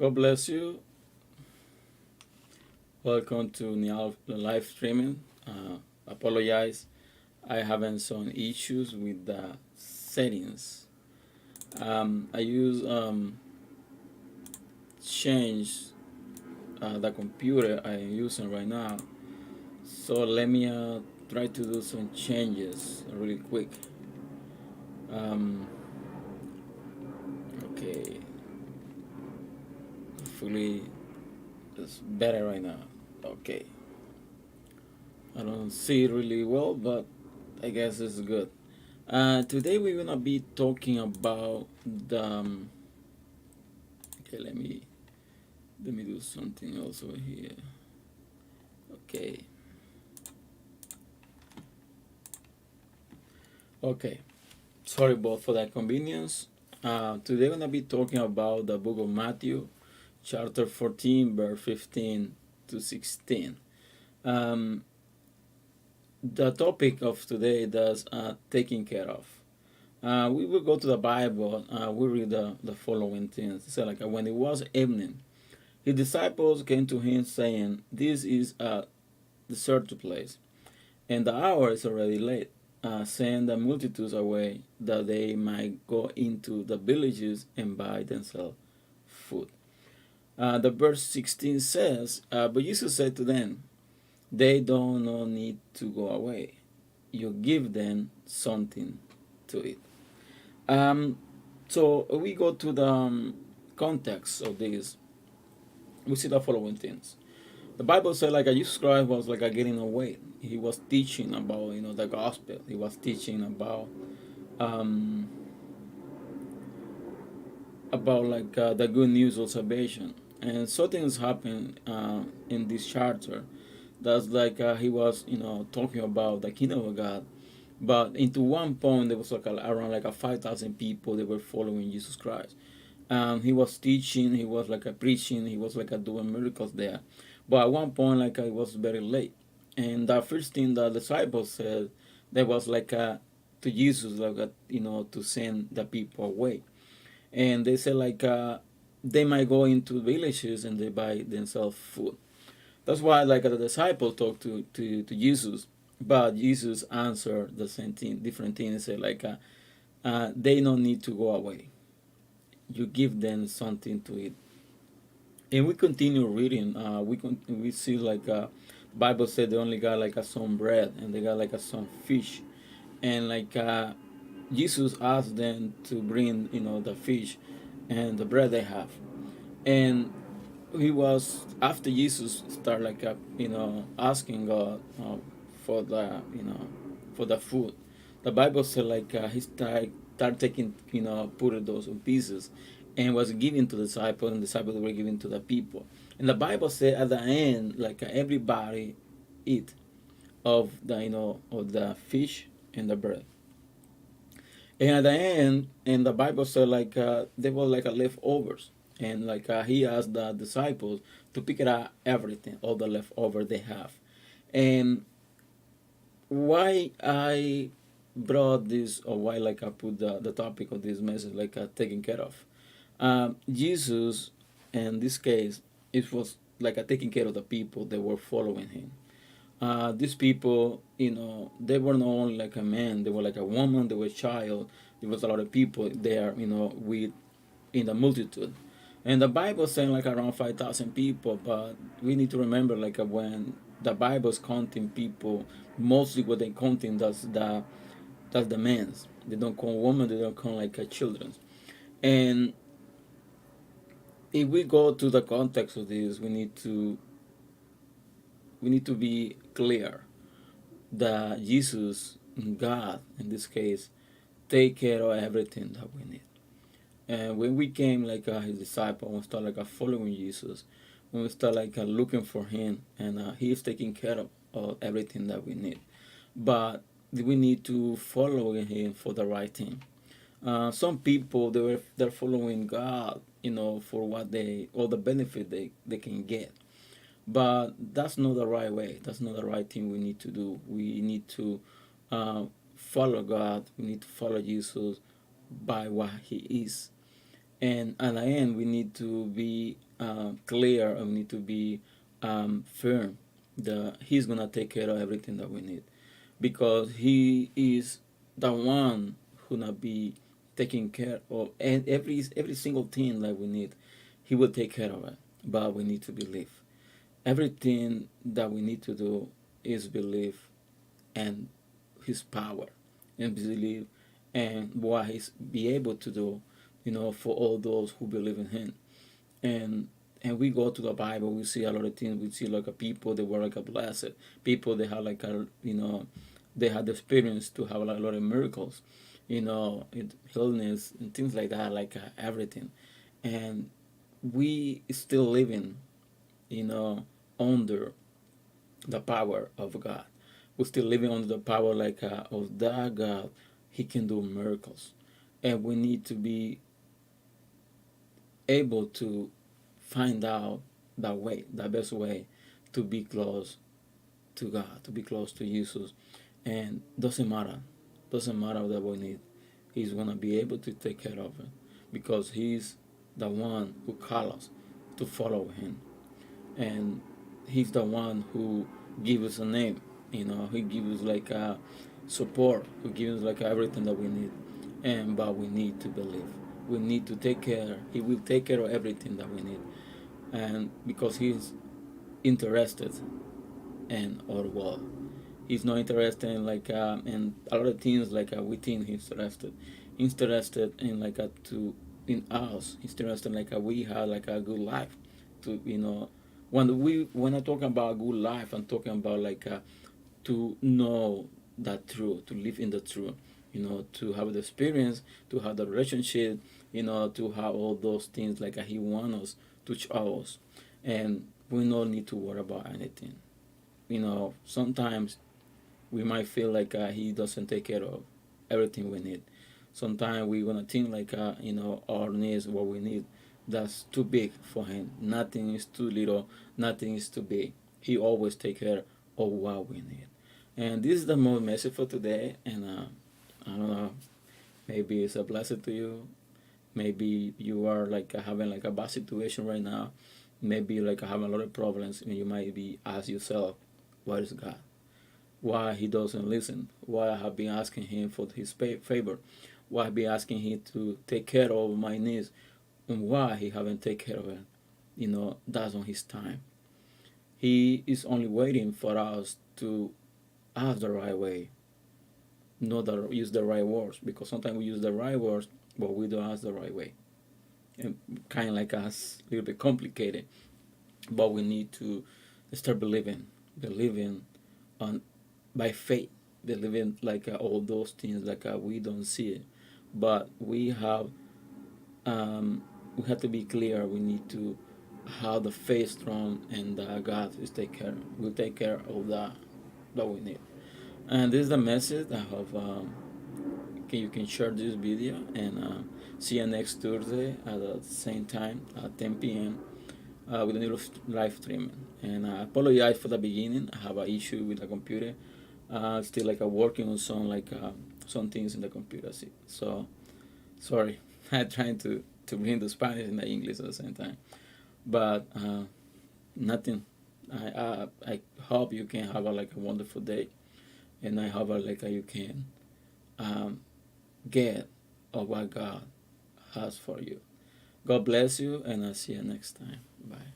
God bless you. Welcome to Nial live streaming. Apologize, I having some issues with the settings. I use change the computer I am using right now. So let me try to do some changes really quick. Um, okay, hopefully it's better right now. Okay, I don't see it really well, but I guess it's good. Today we're gonna be talking about the. Okay, let me do something else over here. Okay, okay. Sorry about for that convenience. Today we're gonna be talking about the book of Matthew, chapter 14, verse 15 to 16. Um, the topic of today is taking care of. We will go to the Bible. We read the following things. It said like when it was evening, his disciples came to him saying, "This is a deserted place, and the hour is already late. Send the multitudes away, that they might go into the villages and buy themselves food." The verse 16 says, "But Jesus said to them, they don't no need to go away. You give them something to eat." Um, so we go to the context of this. We see the following things. The Bible said like Jesus Christ was like a getting away. He was teaching about the gospel. He was teaching um, about like the good news of salvation. And so things happen in this chapter. That's like he was talking about the kingdom of God. But into one point there was like around like a 5,000 people that were following Jesus Christ. He was teaching, he was like a preaching, he was like a doing miracles there. But at one point, like it was very late, and the first thing the disciples said, there was like to Jesus, like to send the people away, and they said like they might go into villages and they buy themselves food. That's why like the disciples talked to Jesus, but Jesus answered the same thing, different thing, and said like they don't need to go away. You give them something to eat. And we continue reading. We see like Bible said they only got like some bread and they got like some fish, and like Jesus asked them to bring the fish and the bread they have, and he was after Jesus started like asking God for the for the food. The Bible said like he started taking put those in pieces and was given to the disciples, and the disciples were given to the people. And the Bible said at the end like everybody eat of the of the fish and the bread. And at the end, and the Bible said like they were like a leftovers, and like he asked the disciples to pick it up everything, all the leftover they have. And why I brought this, or why like I put the topic of this message like taking care of. Jesus, in this case, it was like taking care of the people that were following him. These people, they were not only like a man, they were like a woman, they were a child. There was a lot of people there, with in the multitude. And the Bible saying like around 5,000 people, but we need to remember like when the Bible's counting people, mostly what they counting that's the men's. They don't count women, they don't count like children. And if we go to the context of this, we need to be clear that Jesus, God in this case, take care of everything that we need. And when we came like his disciple, when we start like following Jesus, when we start like looking for him, and he is taking care of everything that we need. But we need to follow him for the right thing. Some people they're following God, for what they all the benefit they can get. But that's not the right way. That's not the right thing we need to do. We need to follow God. We need to follow Jesus by what He is. And at the end, we need to be clear, and we need to be firm that He's gonna take care of everything that we need, because He is the one who not be taking care of every single thing that we need. He will take care of it, but we need to believe. Everything that we need to do is believe and His power, and believe and what He's be able to do, for all those who believe in Him. And we go to the Bible, we see a lot of things. We see like a people they were like a blessed people. They had like a they had the experience to have like a lot of miracles, illness and things like that, like everything. And we still living, you know, under the power of God. We're still living under the power like of that God. He can do miracles, and we need to be able to find out the way, the best way to be close to God, to be close to Jesus. And doesn't matter what we need. He's gonna be able to take care of it, because He's the one who calls us to follow Him, and He's the one who gives us a name. He gives us like a support, who gives us like everything that we need. And but we need to believe. We need to take care. He will take care of everything that we need, and because He's interested in our world. He's not interested in like in a lot of things like we think he's interested. He's interested in like to in us. He's interested like we have like a good life. To when I talk about good life, I'm talking about like to know that truth, to live in the truth. To have the experience, to have the relationship. To have all those things like he wants us to show us, and we don't need to worry about anything. Sometimes we might feel like he doesn't take care of everything we need. Sometimes we gonna think like our needs, what we need, that's too big for him. Nothing is too little. Nothing is too big. He always take care of what we need. And this is the most message for today. And I don't know. Maybe it's a blessing to you. Maybe you are like having like a bad situation right now. Maybe like having a lot of problems, and you might be ask yourself, "What is God? Why he doesn't listen? Why I have been asking him for his favor? Why I been asking him to take care of my needs, and why he haven't take care of it? That's on his time. He is only waiting for us to ask the right way, not use the right words, because sometimes we use the right words, but we don't ask the right way, and kind of like us a little bit complicated. But we need to start believing on by faith, believing like all those things like we don't see it, but we have to be clear. We need to have the faith strong, and God will take care of that we need. And this is the message. I hope you can share this video, and see you next Thursday at the same time at 10 p.m. With a new live streaming. And I apologize for the beginning. I have an issue with the computer. Still like working on some things in the computer. So sorry. I'm trying to bring the Spanish and the English at the same time. But nothing. I hope you can have like a wonderful day, and I hope you can um, get of what God has for you. God bless you, and I'll see you next time. Bye.